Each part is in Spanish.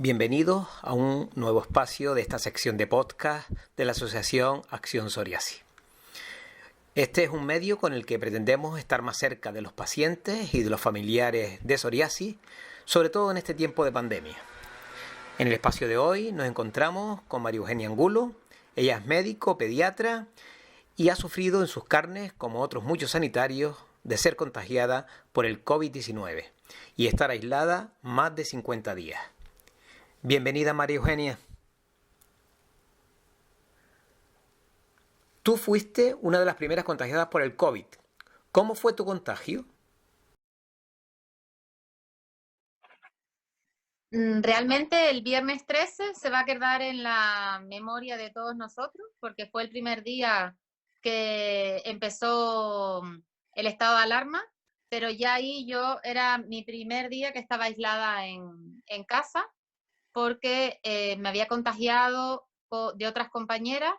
Bienvenidos a un nuevo espacio de esta sección de podcast de la Asociación Acción Psoriasis. Este es un medio con el que pretendemos estar más cerca de los pacientes y de los familiares de psoriasis, sobre todo en este tiempo de pandemia. En el espacio de hoy nos encontramos con María Eugenia Angulo. Ella es médico, pediatra y ha sufrido en sus carnes, como otros muchos sanitarios, de ser contagiada por el COVID-19 y estar aislada más de 50 días. Bienvenida, María Eugenia. Tú fuiste una de las primeras contagiadas por el COVID. ¿Cómo fue tu contagio? Realmente el viernes 13 se va a quedar en la memoria de todos nosotros porque fue el primer día que empezó el estado de alarma, pero ya ahí era mi primer día que estaba aislada en casa porque me había contagiado de otras compañeras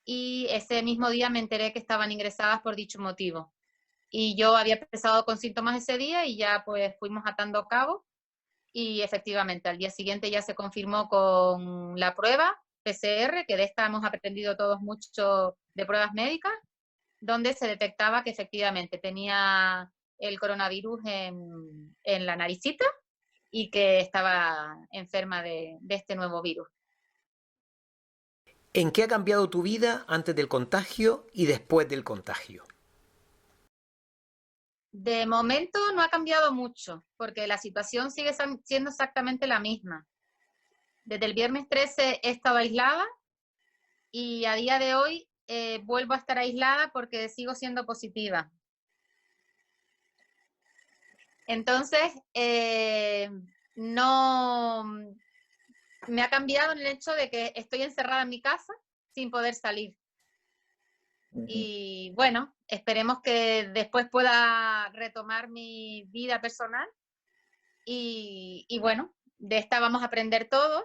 y ese mismo día me enteré que estaban ingresadas por dicho motivo. Y yo había empezado con síntomas ese día y ya pues fuimos atando cabos. Y efectivamente, al día siguiente ya se confirmó con la prueba PCR, que de esta hemos aprendido todos mucho de pruebas médicas, donde se detectaba que efectivamente tenía el coronavirus en la naricita y que estaba enferma de este nuevo virus. ¿En qué ha cambiado tu vida antes del contagio y después del contagio? De momento no ha cambiado mucho, porque la situación sigue siendo exactamente la misma. Desde el viernes 13 he estado aislada y a día de hoy vuelvo a estar aislada porque sigo siendo positiva. Entonces, no me ha cambiado el hecho de que estoy encerrada en mi casa sin poder salir. Y bueno, esperemos que después pueda retomar mi vida personal y bueno, de esta vamos a aprender todo.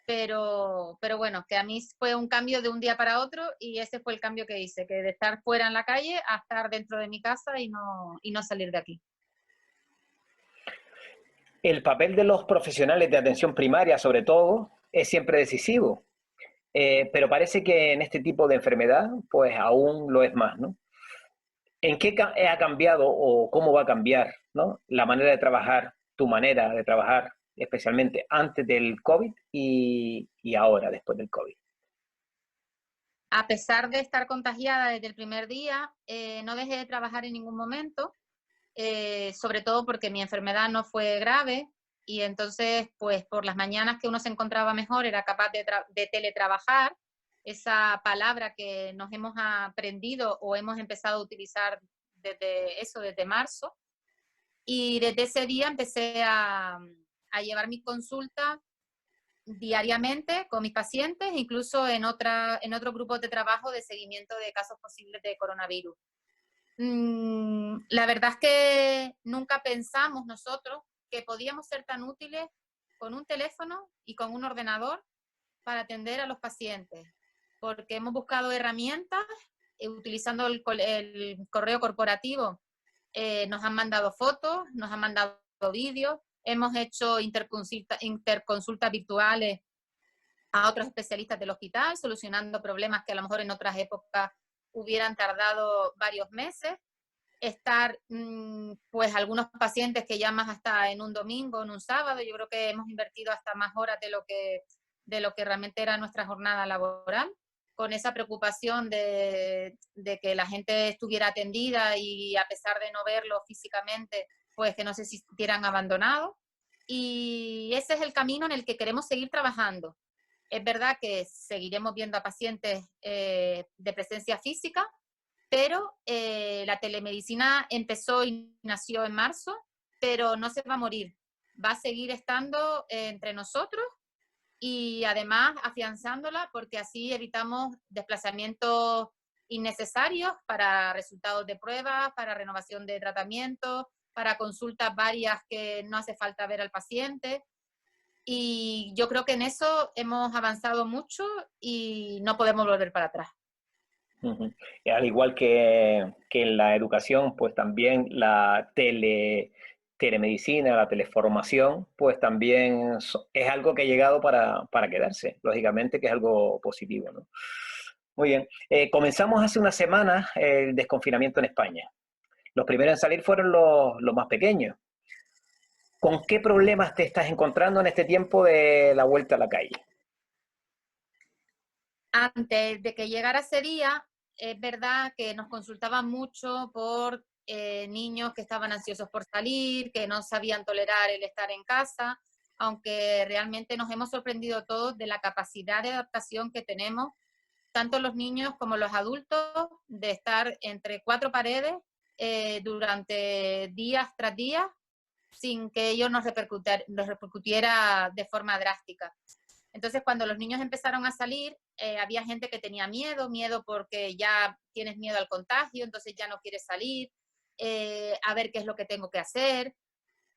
Pero bueno, que a mí fue un cambio de un día para otro y ese fue el cambio que hice, que de estar fuera en la calle a estar dentro de mi casa y no salir de aquí. El papel de los profesionales de atención primaria, sobre todo, es siempre decisivo, pero parece que en este tipo de enfermedad, pues aún lo es más, ¿no? ¿En qué ha cambiado o cómo va a cambiar, ¿no?, la manera de trabajar, tu manera de trabajar, especialmente antes del COVID y ahora, después del COVID? A pesar de estar contagiada desde el primer día, no dejé de trabajar en ningún momento, sobre todo porque mi enfermedad no fue grave y entonces, pues por las mañanas que uno se encontraba mejor, era capaz de teletrabajar, esa palabra que nos hemos aprendido o hemos empezado a utilizar desde marzo. Y desde ese día empecé a llevar mi consulta diariamente con mis pacientes, incluso en otro grupo de trabajo de seguimiento de casos posibles de coronavirus. La verdad es que nunca pensamos nosotros que podíamos ser tan útiles con un teléfono y con un ordenador para atender a los pacientes, porque hemos buscado herramientas utilizando el correo corporativo. Nos han mandado fotos, nos han mandado vídeos, hemos hecho interconsultas virtuales a otros especialistas del hospital, solucionando problemas que a lo mejor en otras épocas hubieran tardado varios meses. Pues algunos pacientes que llamas hasta en un domingo, en un sábado, yo creo que hemos invertido hasta más horas de lo que realmente era nuestra jornada laboral, con esa preocupación de que la gente estuviera atendida y a pesar de no verlo físicamente, pues que no se sintieran abandonados. Y ese es el camino en el que queremos seguir trabajando. Es verdad que seguiremos viendo a pacientes de presencia física, pero la telemedicina empezó y nació en marzo, pero no se va a morir. Va a seguir estando entre nosotros y además afianzándola porque así evitamos desplazamientos innecesarios para resultados de pruebas, para renovación de tratamientos, para consultas varias que no hace falta ver al paciente. Y yo creo que en eso hemos avanzado mucho y no podemos volver para atrás. Uh-huh. Al igual que en la educación, pues también la telemedicina, la teleformación, pues también es algo que ha llegado para quedarse, lógicamente que es algo positivo, ¿no? Muy bien. Comenzamos hace una semana el desconfinamiento en España. Los primeros en salir fueron los más pequeños. ¿Con qué problemas te estás encontrando en este tiempo de la vuelta a la calle? Antes de que llegara ese día, es verdad que nos consultaban mucho por niños que estaban ansiosos por salir, que no sabían tolerar el estar en casa, aunque realmente nos hemos sorprendido todos de la capacidad de adaptación que tenemos, tanto los niños como los adultos, de estar entre cuatro paredes durante días tras días sin que ello nos repercutiera de forma drástica. Entonces, cuando los niños empezaron a salir, había gente que tenía miedo porque ya tienes miedo al contagio, entonces ya no quieres salir, a ver qué es lo que tengo que hacer.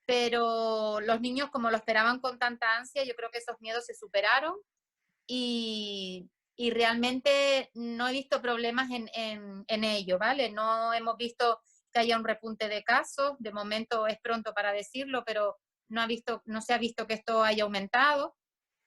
Pero los niños, como lo esperaban con tanta ansia, yo creo que esos miedos se superaron y realmente no he visto problemas en ello, ¿vale? No hemos visto que haya un repunte de casos, de momento es pronto para decirlo, pero no se ha visto que esto haya aumentado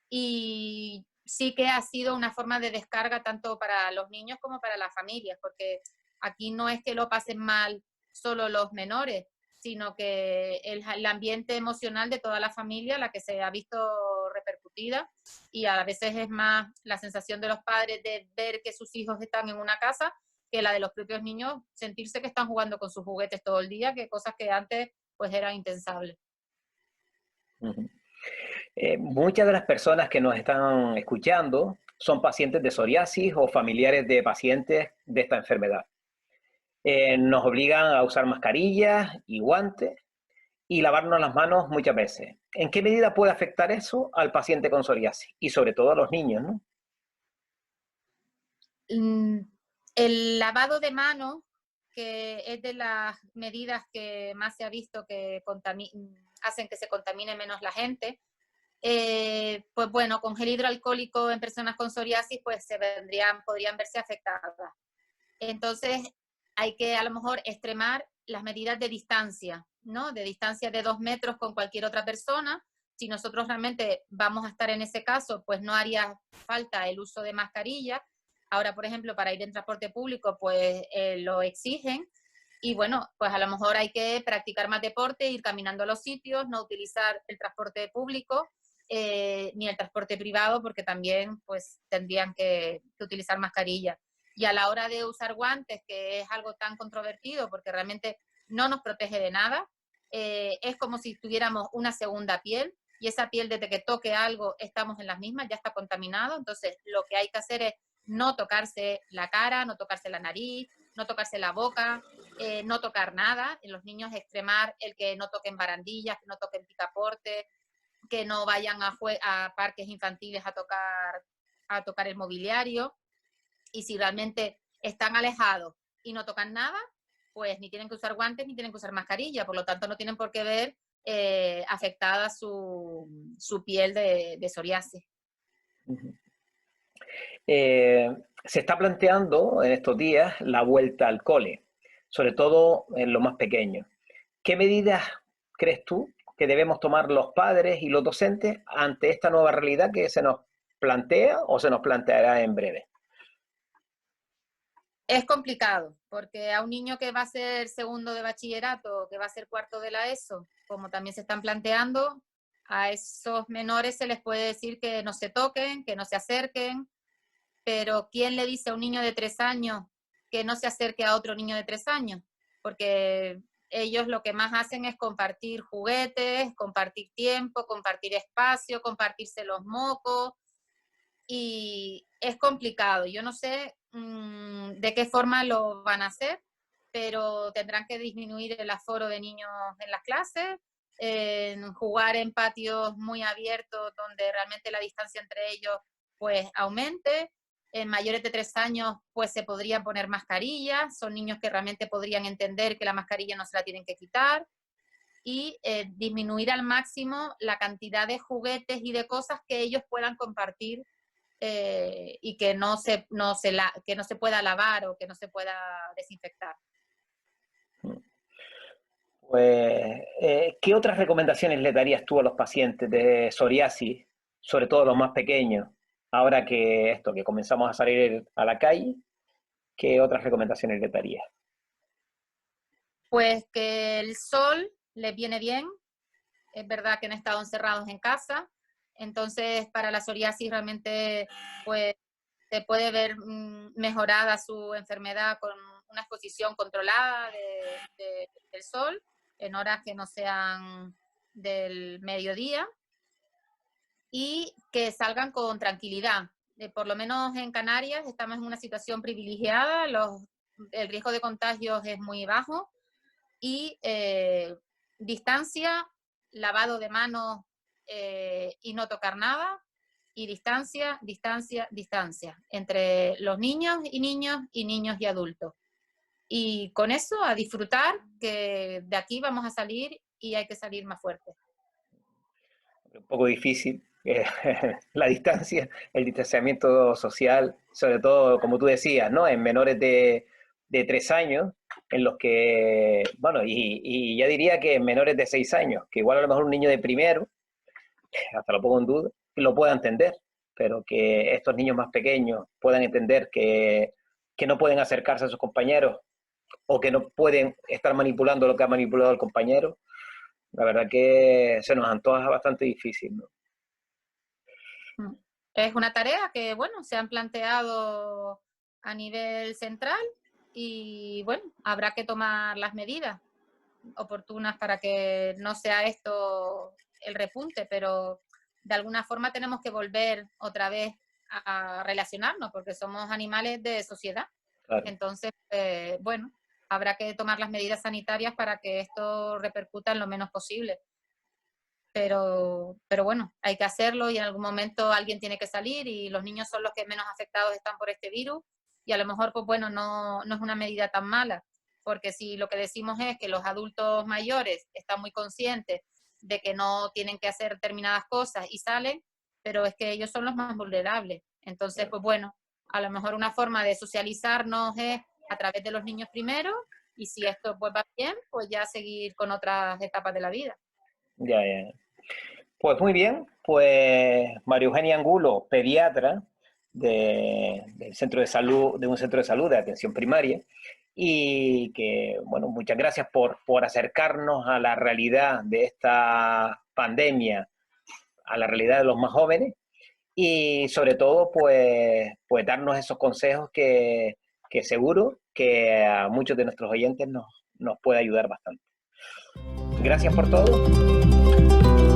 y sí que ha sido una forma de descarga tanto para los niños como para las familias, porque aquí no es que lo pasen mal solo los menores, sino que el ambiente emocional de toda la familia, la que se ha visto repercutida, y a veces es más la sensación de los padres de ver que sus hijos están en una casa que la de los propios niños, sentirse que están jugando con sus juguetes todo el día, que cosas que antes pues eran impensables. Uh-huh. Muchas de las personas que nos están escuchando son pacientes de psoriasis o familiares de pacientes de esta enfermedad. Nos obligan a usar mascarillas y guantes y lavarnos las manos muchas veces. ¿En qué medida puede afectar eso al paciente con psoriasis? Y sobre todo a los niños, ¿no? El lavado de manos, que es de las medidas que más se ha visto que hacen que se contamine menos la gente, pues bueno, con gel hidroalcohólico en personas con psoriasis, pues podrían verse afectadas. Entonces, hay que a lo mejor extremar las medidas de distancia, ¿no? De distancia de 2 metros con cualquier otra persona. Si nosotros realmente vamos a estar en ese caso, pues no haría falta el uso de mascarilla. Ahora, por ejemplo, para ir en transporte público, pues lo exigen. Y bueno, pues a lo mejor hay que practicar más deporte, ir caminando a los sitios, no utilizar el transporte público ni el transporte privado, porque también pues tendrían que utilizar mascarilla. Y a la hora de usar guantes, que es algo tan controvertido porque realmente no nos protege de nada, es como si tuviéramos una segunda piel y esa piel desde que toque algo estamos en las mismas, ya está contaminado, entonces lo que hay que hacer es no tocarse la cara, no tocarse la nariz, no tocarse la boca, no tocar nada. En los niños extremar el que no toquen barandillas, que no toquen picaporte, que no vayan a parques infantiles a tocar el mobiliario. Y si realmente están alejados y no tocan nada, pues ni tienen que usar guantes ni tienen que usar mascarilla, por lo tanto no tienen por qué ver afectada su piel de psoriasis. Uh-huh. Se está planteando en estos días la vuelta al cole, sobre todo en los más pequeños. ¿Qué medidas crees tú que debemos tomar los padres y los docentes ante esta nueva realidad que se nos plantea o se nos planteará en breve? Es complicado, porque a un niño que va a ser segundo de bachillerato, que va a ser cuarto de la ESO, como también se están planteando, a esos menores se les puede decir que no se toquen, que no se acerquen, pero ¿quién le dice a un niño de 3 años que no se acerque a otro niño de 3 años? Porque ellos lo que más hacen es compartir juguetes, compartir tiempo, compartir espacio, compartirse los mocos, y es complicado. Yo no sé de qué forma lo van a hacer, pero tendrán que disminuir el aforo de niños en las clases, jugar en patios muy abiertos donde realmente la distancia entre ellos pues aumente. En mayores de 3 años pues se podrían poner mascarillas, son niños que realmente podrían entender que la mascarilla no se la tienen que quitar, y disminuir al máximo la cantidad de juguetes y de cosas que ellos puedan compartir y que que no se pueda lavar o que no se pueda desinfectar. Pues, ¿qué otras recomendaciones le darías tú a los pacientes de psoriasis, sobre todo los más pequeños, ahora que comenzamos a salir a la calle? ¿Qué otras recomendaciones le darías? Pues que el sol les viene bien. Es verdad que han estado encerrados en casa, entonces para la psoriasis realmente pues se puede ver mejorada su enfermedad con una exposición controlada del sol en horas que no sean del mediodía, y que salgan con tranquilidad. Por lo menos en Canarias estamos en una situación privilegiada, el riesgo de contagios es muy bajo, y distancia, lavado de manos y no tocar nada, y distancia, distancia, distancia entre los niños y niños y adultos. Y con eso a disfrutar, que de aquí vamos a salir y hay que salir más fuerte. Un poco difícil, la distancia, el distanciamiento social, sobre todo, como tú decías, ¿no? En menores de 3 años, en los que, bueno, y ya diría que en menores de 6 años, que igual a lo mejor un niño de primero, hasta lo pongo en duda, lo pueda entender, pero que estos niños más pequeños puedan entender que no pueden acercarse a sus compañeros o que no pueden estar manipulando lo que ha manipulado el compañero, la verdad que se nos antoja bastante difícil, ¿no? Es una tarea que, bueno, se han planteado a nivel central y, bueno, habrá que tomar las medidas oportunas para que no sea esto el repunte, pero de alguna forma tenemos que volver otra vez a relacionarnos porque somos animales de sociedad. Claro. Entonces, bueno, habrá que tomar las medidas sanitarias para que esto repercuta en lo menos posible. Pero bueno, hay que hacerlo y en algún momento alguien tiene que salir, y los niños son los que menos afectados están por este virus, y a lo mejor, pues bueno, no es una medida tan mala, porque si lo que decimos es que los adultos mayores están muy conscientes de que no tienen que hacer determinadas cosas y salen, pero es que ellos son los más vulnerables. Entonces, pues bueno, a lo mejor una forma de socializarnos es a través de los niños primero, y si esto pues va bien, pues ya seguir con otras etapas de la vida. Ya, ya. Pues muy bien, pues María Eugenia Angulo, pediatra del centro de salud, de un centro de salud de atención primaria, y que, bueno, muchas gracias por acercarnos a la realidad de esta pandemia, a la realidad de los más jóvenes, y sobre todo, pues darnos esos consejos que seguro que a muchos de nuestros oyentes nos puede ayudar bastante. Gracias por todo.